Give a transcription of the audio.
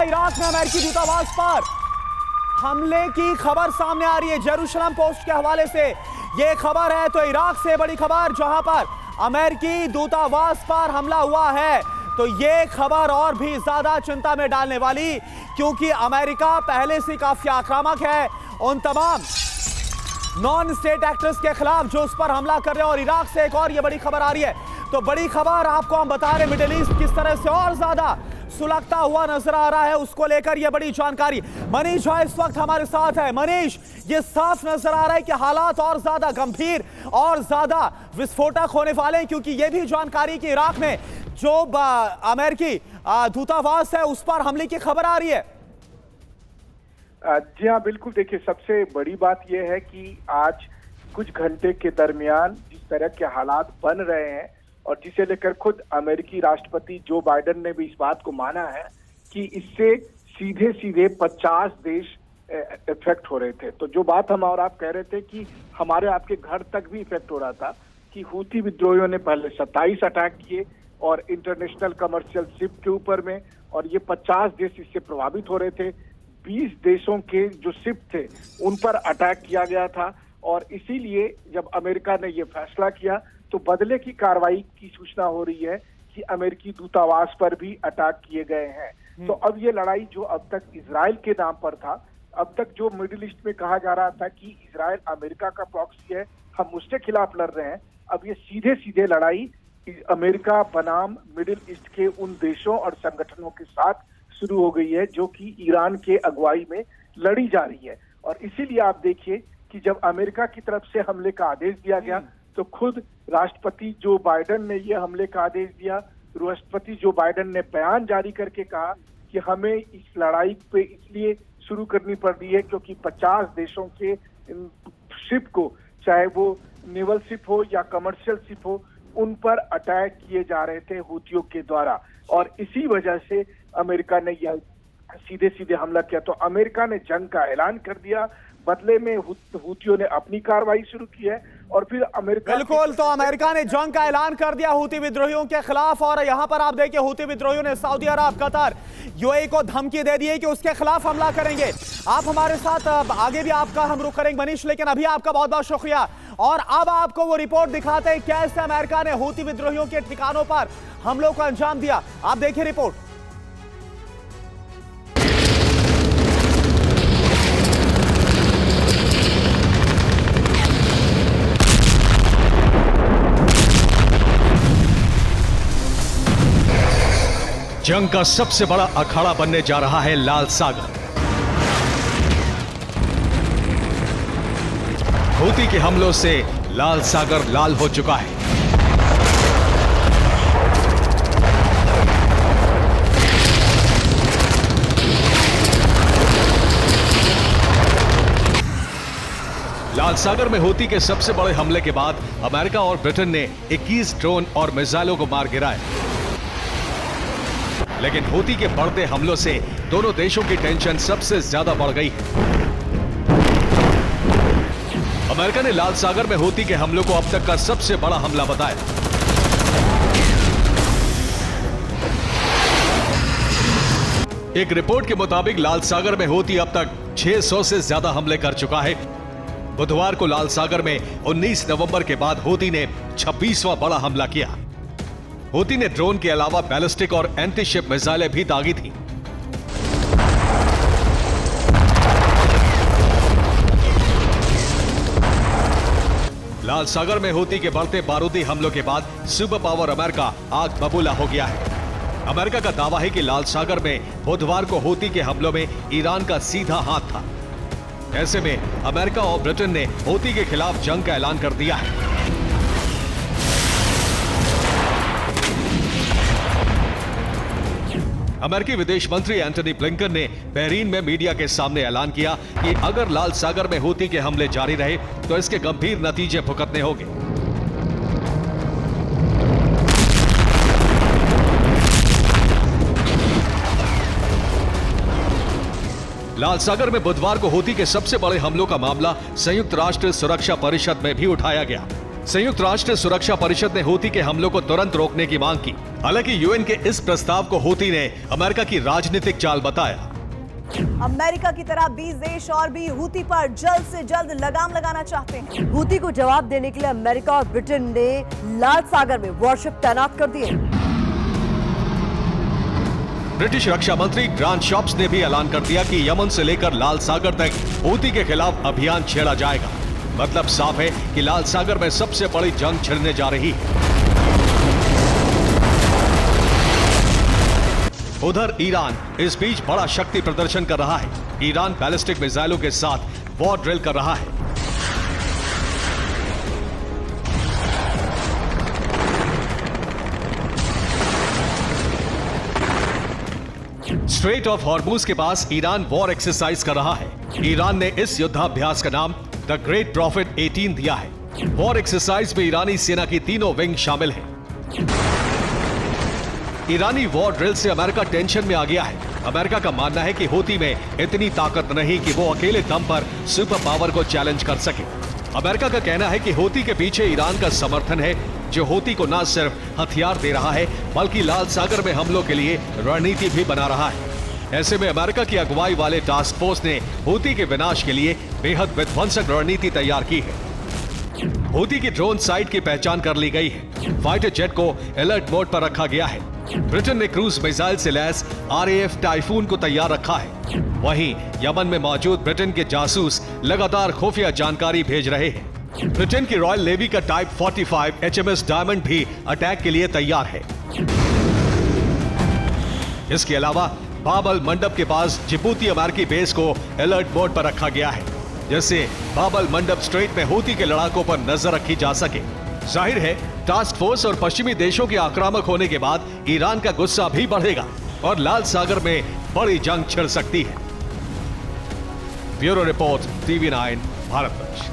Iraq में अमेरिकी दूतावास पर हमले की खबर सामने आ रही है। जेरूसलम पोस्ट के हवाले से यह खबर है, तो इराक से बड़ी खबर जहां पर अमेरिकी दूतावास पर हमला हुआ है, तो यह खबर और भी ज्यादा चिंता में डालने वाली, क्योंकि अमेरिका पहले से काफी आक्रामक है उन तमाम नॉन स्टेट एक्टर्स के खिलाफ जो उस पर हमला कर रहे हैं। और इराक से एक और ये बड़ी खबर आ रही है, तो बड़ी खबर आपको हम बता रहे, मिडिल ईस्ट किस तरह से और ज्यादा सुलगता हुआ नजर आ रहा है, उसको लेकर यह बड़ी जानकारी। मनीष झा इस वक्त हमारे साथ है। मनीष, ये साफ नजर आ रहा है कि हालात और ज्यादा गंभीर और ज्यादा विस्फोटक होने वाले हैं, क्योंकि यह भी जानकारी कि इराक में जो अमेरिकी दूतावास है उस पर हमले की खबर आ रही है। जी हाँ, बिल्कुल। देखिए, सबसे बड़ी बात यह है कि आज कुछ घंटे के दरमियान जिस तरह के हालात बन रहे हैं और जिसे लेकर खुद अमेरिकी राष्ट्रपति जो बाइडेन ने भी इस बात को माना है कि इससे सीधे सीधे 50 देश इफेक्ट हो रहे थे। तो जो बात हम और आप कह रहे थे कि हमारे आपके घर तक भी इफेक्ट हो रहा था कि हूती विद्रोहियों ने पहले 27 अटैक किए और इंटरनेशनल कमर्शियल शिप के ऊपर में, और ये 50 देश इससे प्रभावित हो रहे थे। 20 देशों के जो शिप थे उन पर अटैक किया गया था, और इसीलिए जब अमेरिका ने ये फैसला किया तो बदले की कार्रवाई की सूचना हो रही है कि अमेरिकी दूतावास पर भी अटैक किए गए हैं। तो अब ये लड़ाई जो अब तक इजराइल के नाम पर था, अब तक जो मिडिल ईस्ट में कहा जा रहा था कि इजराइल अमेरिका का प्रॉक्सी है, हम उसके खिलाफ लड़ रहे हैं, अब ये सीधे सीधे लड़ाई अमेरिका बनाम मिडिल ईस्ट के उन देशों और संगठनों के साथ शुरू हो गई है जो कि ईरान के अगुवाई में लड़ी जा रही है। और इसीलिए आप देखिए कि जब अमेरिका की तरफ से हमले का आदेश दिया गया तो खुद राष्ट्रपति जो बाइडेन ने ये हमले का आदेश दिया। राष्ट्रपति जो बाइडेन ने बयान जारी करके कहा कि हमें इस लड़ाई पे इसलिए शुरू करनी पड़ रही है क्योंकि 50 देशों के शिप को, चाहे वो नेवल शिप हो या कमर्शियल शिप हो, उन पर अटैक किए जा रहे थे हूतियों के द्वारा, और इसी वजह से अमेरिका ने यह सीधे सीधे हमला किया। तो अमेरिका ने जंग का ऐलान कर दिया, बदले में हूतियों ने अपनी कार्रवाई शुरू की है, और फिर अमेरिका बिल्कुल, तो अमेरिका ने जंग का ऐलान कर दिया हूती विद्रोहियों के खिलाफ। और यहां पर आप देखिए, हूती विद्रोहियों ने सऊदी अरब, कतर, यूएई को धमकी दे दी है कि उसके खिलाफ हमला करेंगे। आप हमारे साथ आगे भी आपका हम रुख करेंगे मनीष, लेकिन अभी आपका बहुत बहुत शुक्रिया। और अब आपको वो रिपोर्ट दिखाते हैं कैसे अमेरिका ने हूती विद्रोहियों के ठिकानों पर हमलों को अंजाम दिया। आप देखिए रिपोर्ट। जंग का सबसे बड़ा अखाड़ा बनने जा रहा है लाल सागर। हूती के हमलों से लाल सागर लाल हो चुका है। लाल सागर में हूती के सबसे बड़े हमले के बाद अमेरिका और ब्रिटेन ने 21 ड्रोन और मिसाइलों को मार गिराया। लेकिन हूती के बढ़ते हमलों से दोनों देशों की टेंशन सबसे ज्यादा बढ़ गई है। अमेरिका ने लाल सागर में हूती के हमलों को अब तक का सबसे बड़ा हमला बताया। एक रिपोर्ट के मुताबिक लाल सागर में हूती अब तक 600 से ज्यादा हमले कर चुका है। बुधवार को लाल सागर में 19 नवंबर के बाद हूती ने 26वां बड़ा हमला किया। हूती ने ड्रोन के अलावा बैलिस्टिक और एंटी शिप मिसाइलें भी दागी थी। लाल सागर में हूती के बढ़ते बारूदी हमलों के बाद सुपर पावर अमेरिका आग बबूला हो गया है। अमेरिका का दावा है कि लाल सागर में बुधवार को हूती के हमलों में ईरान का सीधा हाथ था। ऐसे में अमेरिका और ब्रिटेन ने हूती के खिलाफ जंग का ऐलान कर दिया है। अमेरिकी विदेश मंत्री एंटनी ब्लिंकन ने बहरीन में मीडिया के सामने ऐलान किया कि अगर लाल सागर में हूती के हमले जारी रहे तो इसके गंभीर नतीजे भुगतने होंगे। लाल सागर में बुधवार को हूती के सबसे बड़े हमलों का मामला संयुक्त राष्ट्र सुरक्षा परिषद में भी उठाया गया। संयुक्त राष्ट्र सुरक्षा परिषद ने हूती के हमलों को तुरंत रोकने की मांग की। हालांकि यूएन के इस प्रस्ताव को हूती ने अमेरिका की राजनीतिक चाल बताया। अमेरिका की तरह 20 देश और भी हूती पर जल्द से जल्द लगाम लगाना चाहते हैं। हूती को जवाब देने के लिए अमेरिका और ब्रिटेन ने लाल सागर में वॉरशिप तैनात कर दिए। ब्रिटिश रक्षा मंत्री ग्रांट शॉप्स ने भी ऐलान कर दिया कि यमन से लेकर लाल सागर तक हूती के खिलाफ अभियान छेड़ा जाएगा। मतलब साफ है कि लाल सागर में सबसे बड़ी जंग छिड़ने जा रही है। उधर ईरान इस बीच बड़ा शक्ति प्रदर्शन कर रहा है। ईरान बैलिस्टिक मिसाइलों के साथ वॉर ड्रिल कर रहा है। स्ट्रेट ऑफ हॉर्मुज के पास ईरान वॉर एक्सरसाइज कर रहा है। ईरान ने इस युद्धाभ्यास का नाम द ग्रेट प्रॉफिट 18 दिया है। वॉर एक्सरसाइज में ईरानी सेना की तीनों विंग शामिल हैं। ईरानी वॉर ड्रिल से अमेरिका टेंशन में आ गया है। अमेरिका का मानना है कि हूती में इतनी ताकत नहीं कि वो अकेले दम पर सुपर पावर को चैलेंज कर सके। अमेरिका का कहना है कि हूती के पीछे ईरान का समर्थन है, जो हूती को न सिर्फ हथियार दे रहा है बल्कि लाल सागर में हमलों के लिए रणनीति भी बना रहा है। ऐसे में अमेरिका की अगुवाई वाले टास्क फोर्स ने हूती के विनाश के लिए बेहद विध्वंसक रणनीति तैयार की है। हूती की ड्रोन साइट की पहचान कर ली गई है। फाइटर जेट को अलर्ट मोड पर रखा गया है। ब्रिटेन ने क्रूज मिसाइल से लैस RAF टाइफून को तैयार रखा है। वहीं यमन में मौजूद ब्रिटेन के जासूस लगातार खुफिया जानकारी भेज रहे हैं। ब्रिटेन की रॉयल नेवी का टाइप 45 HMS डायमंड भी अटैक के लिए तैयार है। इसके अलावा बाबल मंडप के पास जिबूती अमेरिकी बेस को अलर्ट मोड पर रखा गया है, जिससे बाबल मंडप स्ट्रेट में हूती के लड़ाकों पर नजर रखी जा सके। जाहिर है टास्क फोर्स और पश्चिमी देशों के आक्रामक होने के बाद ईरान का गुस्सा भी बढ़ेगा और लाल सागर में बड़ी जंग छिड़ सकती है। Bureau report TV9 Bharatvarsh.